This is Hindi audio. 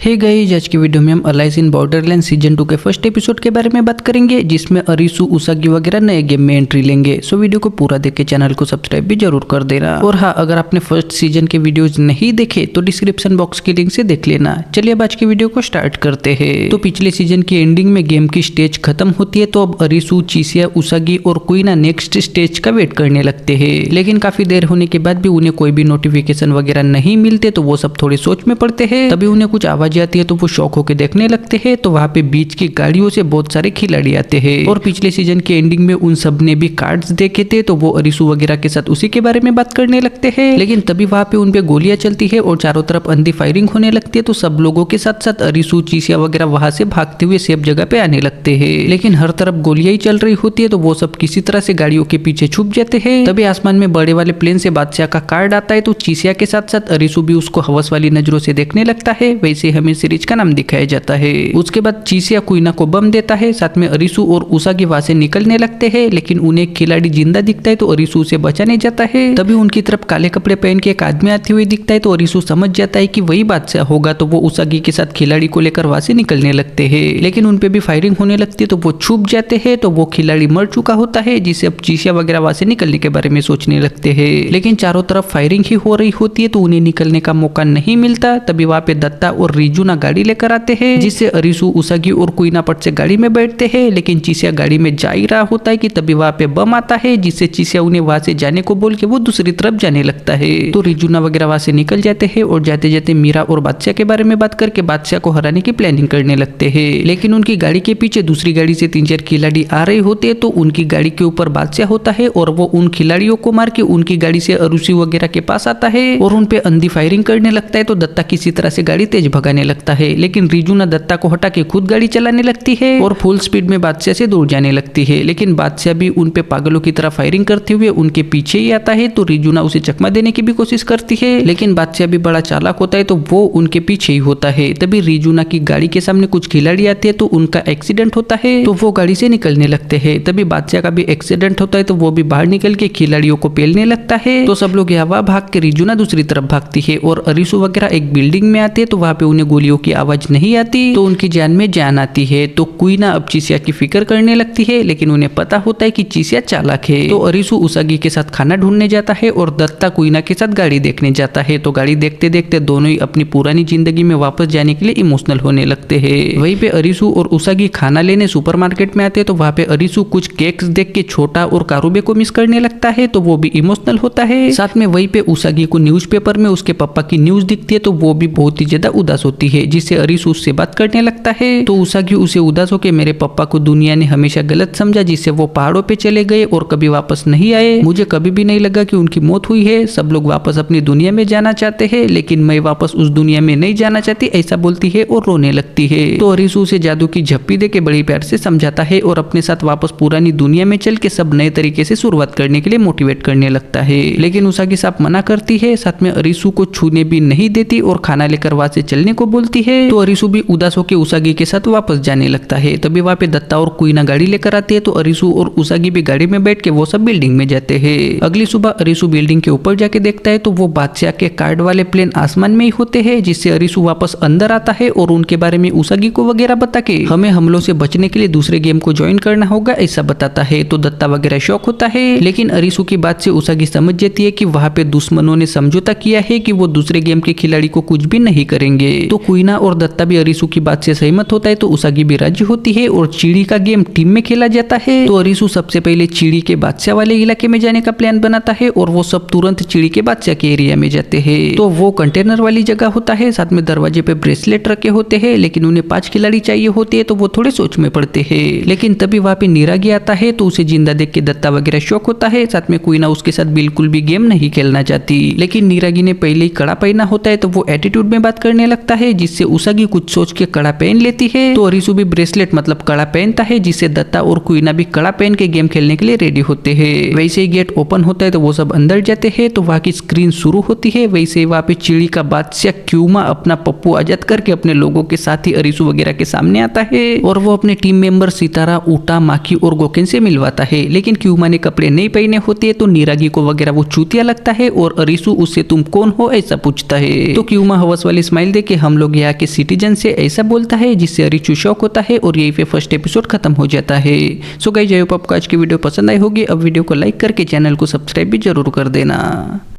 हे गाइस, आज की वीडियो में हम अलाइस इन बॉर्डरलैंड सीजन 2 के फर्स्ट एपिसोड के बारे में बात करेंगे, जिसमें अरिसु उसागी वगैरह नए गेम में एंट्री लेंगे। सो वीडियो को पूरा देख के चैनल को सब्सक्राइब भी जरूर कर देना। और हाँ, अगर आपने फर्स्ट सीजन के वीडियोज नहीं देखे तो डिस्क्रिप्शन बॉक्स की लिंक से देख लेना। चलिए अब आज की वीडियो को स्टार्ट करते हैं। तो पिछले सीजन की एंडिंग में गेम की स्टेज खत्म होती है, तो अब अरिसु, चिसिया, उसागी और कुइना नेक्स्ट स्टेज का वेट करने लगते हैं। लेकिन काफी देर होने के बाद भी उन्हें कोई भी नोटिफिकेशन वगैरह नहीं मिलते, तो वो सब थोड़े सोच में पड़ते हैं। तभी उन्हें कुछ आवाज आती है, तो वो शौक होकर देखने लगते हैं। तो वहाँ पे बीच की गाड़ियों से बहुत सारे खिलाड़ी आते हैं और पिछले सीजन के एंडिंग में उन सब ने भी कार्ड्स देखे थे, तो वो अरिसु वगैरह के साथ उसी के बारे में बात करने लगते हैं। लेकिन तभी वहाँ पे उन पे गोलियां चलती है और चारों तरफ अंधी फायरिंग होने लगती है। तो सब लोगों के साथ साथ अरिसु, चिसिया वगैरह वहां से भागते हुए सेफ जगह पे आने लगते हैं। लेकिन हर तरफ गोलियां ही चल रही होती है, तो वो सब किसी तरह से गाड़ियों के पीछे छुप जाते हैं। तभी आसमान में बड़े वाले प्लेन से बादशाह का कार्ड आता है, तो चिसिया के साथ साथ अरिसु भी उसको हवस वाली नजरों से देखने लगता है। वैसे हमें सीरीज का नाम दिखाया जाता है। उसके बाद चिसिया कुइना को बम देता है, साथ में अरिसु और उसागी वहां से निकलने लगते हैं। लेकिन उन्हें एक खिलाड़ी जिंदा दिखता है, तो अरिसु उसे बचाने जाता है। तभी उनकी तरफ काले कपड़े पहन के एक आदमी आते हुए दिखता है, तो अरिसु समझ जाता है कि वही बादशाह होगा। तो वो उसागी के साथ खिलाड़ी को लेकर वहां से निकलने लगते हैं। लेकिन उनपे भी फायरिंग होने लगती है, तो वो छुप जाते हैं। तो वो खिलाड़ी मर चुका होता है, जिससे अब चिसिया वगैरह वहां से निकलने के बारे में सोचने लगते हैं। लेकिन चारों तरफ फायरिंग ही हो रही होती है, तो उन्हें निकलने का मौका नहीं मिलता। तभी वहां पे दत्ता और रिजुना गाड़ी लेकर आते हैं, जिससे अरिसु, उसागी और कुइना पट से गाड़ी में बैठते हैं। लेकिन चिसिया गाड़ी में जा ही रहा होता है कि तभी वहां पे बम आता है, जिससे चिसिया उन्हें वहां से जाने को बोल के वो दूसरी तरफ जाने लगता है। तो रिजुना वगैरह वहां से निकल जाते हैं और जाते जाते मीरा और बादशाह के बारे में बात करके बादशाह को हराने की प्लानिंग करने लगते हैं। लेकिन उनकी गाड़ी के पीछे दूसरी गाड़ी से 3-4 खिलाड़ी आ रहे होते हैं, तो उनकी गाड़ी के ऊपर बादशाह होता है और वो उन खिलाड़ियों को मार के उनकी गाड़ी से अरुषि वगैरह के पास आता है और उन पे अंधी फायरिंग करने लगता है। तो दत्ता किसी तरह से गाड़ी तेज भगाने लगता है, लेकिन रिजुना दत्ता को हटा के खुद गाड़ी चलाने लगती है और फुल स्पीड में बादशाह से दूर जाने लगती है। लेकिन बादशाह भी उन पे पागलों की तरह फायरिंग करते हुए उनके पीछे ही आता है। तो रिजुना उसे चकमा देने की भी कोशिश करती है, लेकिन बादशाह भी बड़ा चालाक होता है, तो वो उनके पीछे ही होता है। तभी रिजुना की गाड़ी के सामने कुछ खिलाड़ी आते हैं, तो उनका एक्सीडेंट होता है, तो वो गाड़ी से निकलने लगते हैं। तभी बादशाह का भी एक्सीडेंट होता है, तो वो भी बाहर निकल के खिलाड़ियों को पेलने लगता है। तो सब लोग यहाँ भाग के रिजुना दूसरी तरफ भागती है और अरिसु वगैरह एक बिल्डिंग में आते हैं, तो वहाँ पे उन्हें गोलियों की आवाज नहीं आती, तो उनकी जान में जान आती है। तो कुइना अब चिसिया की फिक्र करने लगती है, लेकिन उन्हें पता होता है कि चिसिया चालाक है। तो अरिसु उसागी के साथ खाना ढूंढने जाता है और दत्ता कुइना के साथ गाड़ी देखने जाता है। तो गाड़ी देखते देखते दोनों ही अपनी पुरानी जिंदगी में वापस जाने के लिए इमोशनल होने लगते हैं। वहीं पे अरिसु और उसागी खाना लेने सुपरमार्केट में आते हैं, तो वहाँ पे अरिसु कुछ केक्स देख के छोटा और कारुबे को मिस करने लगता है, तो वो भी इमोशनल होता है। साथ में वहीं पे उसागी को न्यूज़पेपर में उसके पापा की न्यूज दिखती है, तो वो भी बहुत ही ज्यादा उदास होती है, जिससे अरिसु उससे बात करने लगता है। तो उसागी उसे उदास होकर मेरे पापा को दुनिया ने हमेशा गलत समझा, जिससे वो पहाड़ों पे चले गए और कभी वापस नहीं आए। मुझे कभी भी नहीं लगा कि उनकी मौत हुई है। सब लोग वापस अपनी दुनिया में जाना चाहते हैं, लेकिन मैं वापस उस दुनिया में नहीं जाना चाहती, ऐसा बोलती है और रोने लगती है। तो अरिसु उसे जादू की झप्पी दे के बड़ी प्यार से समझाता है और अपने साथ वापस पुरानी दुनिया में चल के सब नए तरीके से शुरुआत करने के लिए मोटिवेट करने लगता है। लेकिन उसागी साफ मना करती है, साथ में अरिसु को छूने भी नहीं देती और खाना लेकर वहां से चलने को बोलती है। तो अरिसु भी उदास होकर उसागी के साथ वापस जाने लगता है। तभी वहां पे दत्ता और कुइना गाड़ी लेकर आती है, तो अरिसु और उसागी भी गाड़ी में बैठ के वो सब बिल्डिंग में जाते हैं। अगली सुबह अरिसु बिल्डिंग के ऊपर जाके देखता है, तो वो बादशाह के कार्ड वाले प्लेन आसमान में ही होते हैं, जिससे अरिसु वापस अंदर आता है और उनके बारे में उसागी को वगैरह बता के हमें हमलों से बचने के लिए दूसरे गेम को ज्वाइन करना होगा, ऐसा बताता है। तो दत्ता वगैरह शौक होता है, लेकिन अरिसु की बात से उसागी समझ जाती है कि वहां पे दुश्मनों ने समझौता किया है कि वो दूसरे गेम के खिलाड़ी को कुछ भी नहीं करेंगे। तो कुइना और दत्ता भी अरिसु की बात से सहमत होता है, तो उसागी भी राजी होती है और चिड़ी का गेम टीम में खेला जाता है। तो अरिसु सबसे पहले चिड़ी के बादशाह वाले इलाके में जाने का प्लान बनाता है और वो सब तुरंत चिड़ी के बादशाह के एरिया में जाते हैं। तो वो कंटेनर वाली जगह होता है, साथ में दरवाजे पे ब्रेसलेट रखे होते हैं, लेकिन उन्हें 5 खिलाड़ी चाहिए होते हैं, तो वो थोड़े सोच में पड़ते हैं। लेकिन तभी वहां पे नीरागी आता है, तो उसे जिंदा देख के दत्ता वगैरह शौक होता है। साथ में कुइना उसके साथ बिल्कुल भी गेम नहीं खेलना चाहती, लेकिन नीरागी ने पहले ही कड़ा पहना होता है, तो वो एटीट्यूड में बात करने लगता है, जिससे उसागी कुछ सोच के कड़ा पहन लेती है। तो अरिसु भी ब्रेसलेट मतलब कड़ा पहनता है, जिससे दत्ता और कुइना भी कड़ा पहन के गेम खेलने के लिए रेडी होते हैं। वैसे ही गेट ओपन होता है, तो वो सब अंदर जाते हैं, तो वहाँ की स्क्रीन शुरू होती है। वैसे ही वहाँ पे चिड़ी का बादशाह क्यूमा अपना पप्पू आजाद करके अपने लोगों के साथ ही अरिसु वगैरह के सामने आता है और वो अपने टीम मेंबर सितारा, ऊटा, माकी और गोकेन से मिलवाता है। लेकिन क्यूमा ने कपड़े नहीं पहने होते, तो नीरागी को वगैरह वो चूतिया लगता है और अरिसु उससे तुम कौन हो ऐसा पूछता है। तो क्यूमा हवस वाली स्माइल दे के हम हम लोग यहाँ के सिटीजन से ऐसा बोलता है, जिससे अरीचू शॉक होता है और यहीं पे फर्स्ट एपिसोड खत्म हो जाता है। सो गाइस, आई होप आपको आज की वीडियो पसंद आई होगी। अब वीडियो को लाइक करके चैनल को सब्सक्राइब भी जरूर कर देना।